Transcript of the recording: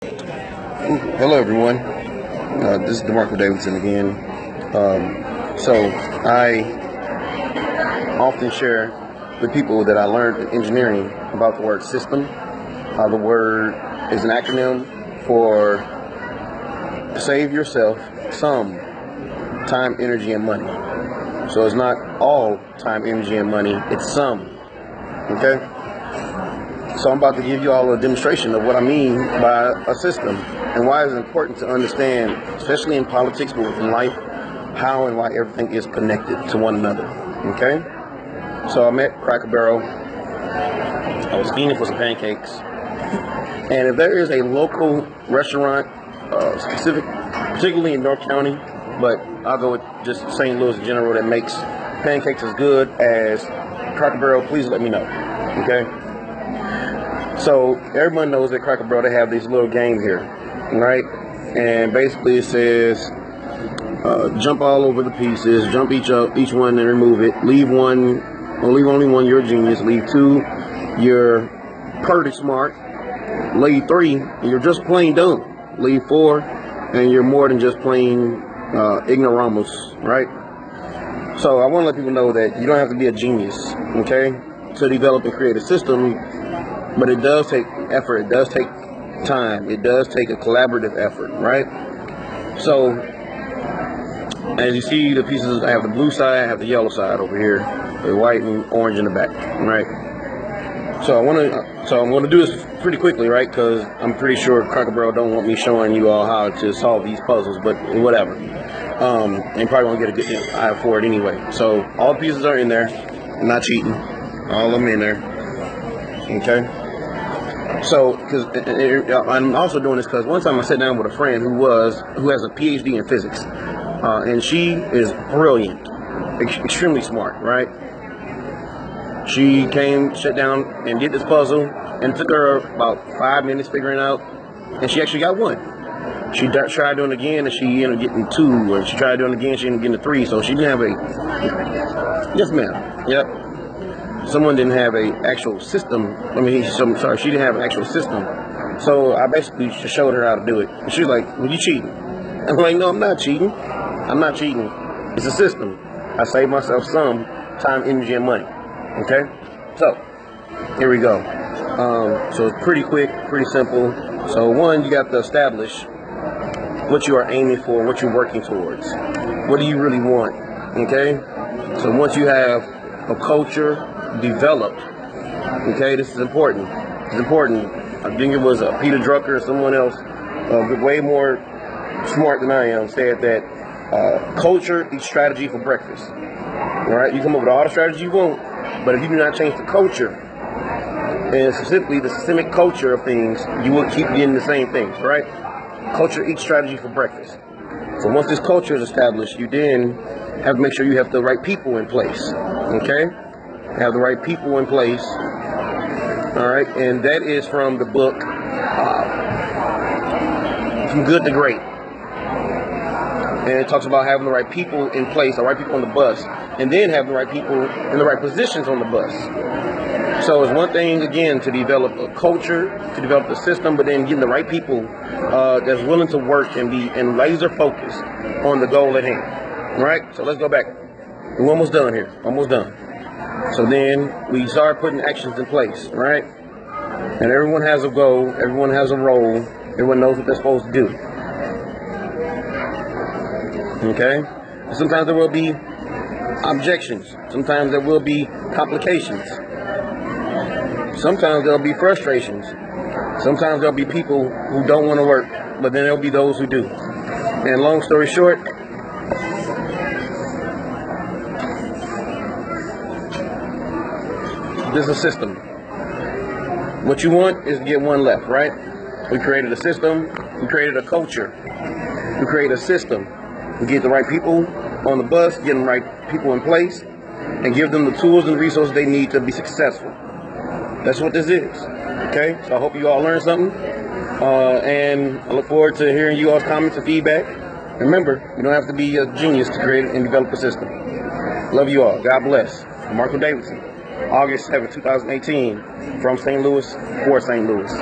Hello, everyone. This is DeMarco Davidson again. So I often share with people that I learned in engineering about the word system. The word is an acronym for save yourself some time, energy, and money. So it's not all time, energy, and money. It's some. Okay? So I'm about to give you all a demonstration of what I mean by a system and why it's important to understand, especially in politics, but within life, how and why everything is connected to one another. Okay? So I'm at Cracker Barrel. I was fiending for some pancakes. And if there is a local restaurant, particularly in North County, but I'll go with just St. Louis in general, that makes pancakes as good as Cracker Barrel, please let me know. Okay? So everyone knows that Cracker Barrel, they have this little game here, right? And basically it says, jump all over the pieces, jump each one and remove it. Leave one, or leave only one, you're a genius. Leave two, you're pretty smart. Leave three, you're just plain dumb. Leave four, and you're more than just plain ignoramus, right? So I want to let people know that you don't have to be a genius, okay, to develop and create a system. But it does take effort, it does take time, it does take a collaborative effort, right? So, as you see the pieces, I have the blue side, I have the yellow side over here, the white and orange in the back, right? So I'm gonna do this pretty quickly, right? Because I'm pretty sure Cracker Barrel don't want me showing you all how to solve these puzzles, but whatever. And probably won't get a good eye for it anyway. So all the pieces are in there, I'm not cheating, all of them in there, okay? So, because I'm also doing this because one time I sat down with a friend who has a PhD in physics, and she is brilliant, extremely smart, right? She sat down and did this puzzle, and it took her about 5 minutes figuring out, and she actually got one. She tried doing it again, and she ended up getting two, or she tried doing it again, she ended up getting a three. So she didn't have yes, ma'am, yep. Someone didn't have an actual system. She didn't have an actual system. So I basically just showed her how to do it. And she was like, well, you cheating. I'm like, no, I'm not cheating. I'm not cheating. It's a system. I saved myself some time, energy, and money. Okay? So, here we go. So it's pretty quick, pretty simple. So one, you got to establish what you are aiming for, what you're working towards. What do you really want? Okay? So once you have a culture developed, okay, this is important. It's important. I think it was Peter Drucker or someone else, way more smart than I am, said that culture eats strategy for breakfast. All right, you come up with all the strategy you want, but if you do not change the culture, and specifically the systemic culture of things, you will keep getting the same things, right? Culture eats strategy for breakfast. So once this culture is established, you then have to make sure you have the right people in place, okay? Have the right people in place, all right? And that is from the book, From Good to Great. And it talks about having the right people in place, the right people on the bus, and then having the right people in the right positions on the bus. So it's one thing, again, to develop a culture, to develop a system, but then getting the right people that's willing to work and be laser focused on the goal at hand. All right? So let's go back. We're almost done here. Almost done. So then we start putting actions in place, right? And everyone has a goal, everyone has a role, everyone knows what they're supposed to do. Okay? Sometimes there will be objections. Sometimes there will be complications. Sometimes there'll be frustrations. Sometimes there'll be people who don't want to work, but then there'll be those who do. And long story short, this is a system. What you want is to get one left, right? We created a system. We created a culture. We created a system. We get the right people on the bus, get the right people in place, and give them the tools and resources they need to be successful. That's what this is. Okay? So I hope you all learned something. And I look forward to hearing you all's comments and feedback. Remember, you don't have to be a genius to create and develop a system. Love you all. God bless. DeMarco Davidson. August 7, 2018, from St. Louis, for St. Louis.